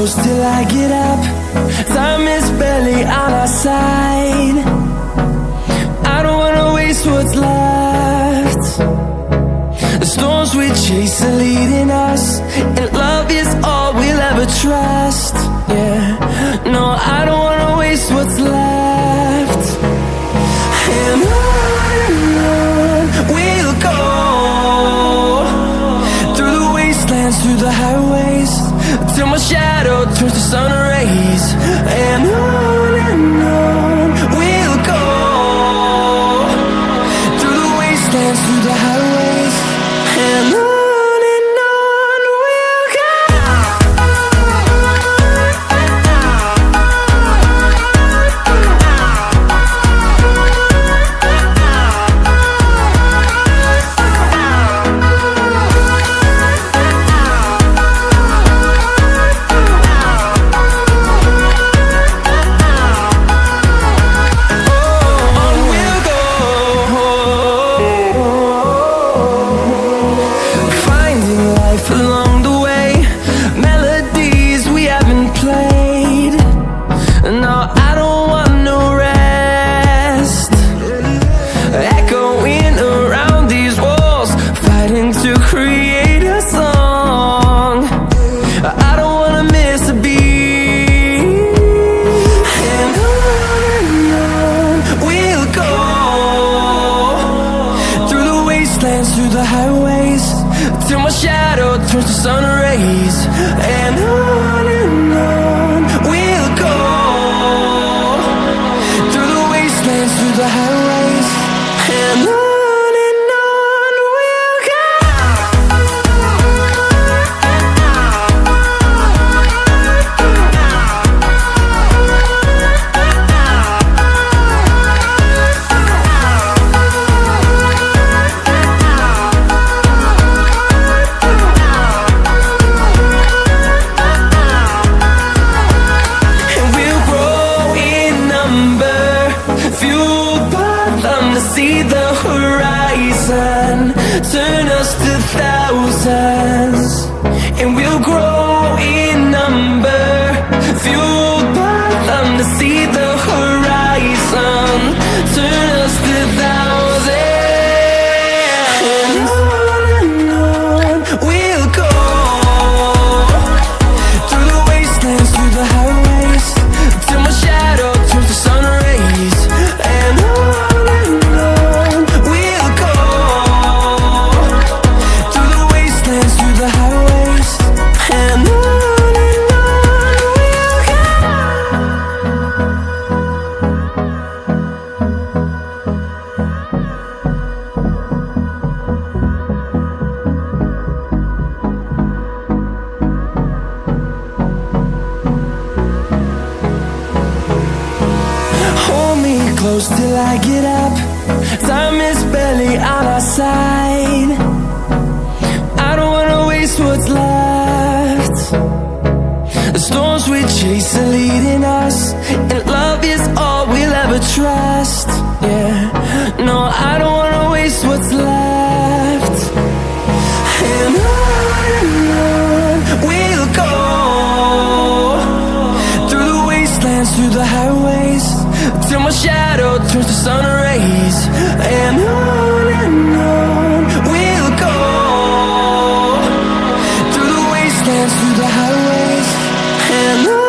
close till I get up. Time is barely on our side. I don't wanna waste what's left. The storms we chase are leading us, and love is all we'll ever trust. Yeah, no, I don't wanna waste what's left. And on we'll go, through the wastelands, through the highways, till my shadow turns to sun rays. And on we'll go, through the wastelands, through the highways, and on. Along the way, melodies we haven't played. No, I don't want no rest. Echoing around these walls, fighting to create a song. I don't wanna miss a beat. And on we'll go, through the wastelands, through the highways, till my shadow turns to sun rays. And on we'll go, through the wastelands, through the highways, and on we'll go. See the horizon, turn us to thousands, and we'll grow in number, fueled by them to see the horizon, turn us to thousands. And on we'll go, through the wastelands, through the highways, till my shadow turns to sun rays. And on close till I get up. Time is barely on our side. I don't wanna waste what's left. The storms we chase are leading us, and love is all we'll ever trust. Yeah, no, I don't wanna waste what's left. And on we'll go, through the wastelands, through the highways, till my shadow turns to sun rays. And on we'll go, through the wastelands, through the highways, and on.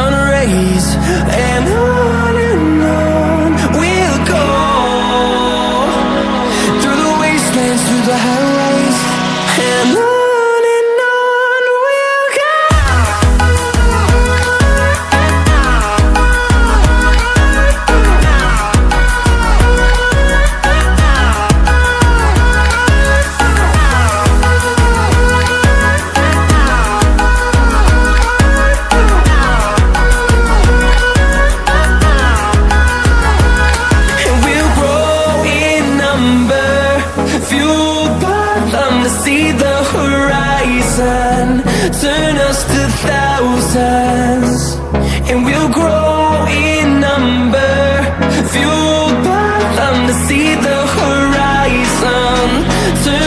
sun rays, and on we'll go, through the wastelands, through the highways, and on we'll go. See the horizon, turn us to thousands, and we'll grow in number, fueled by them to see the horizon, turn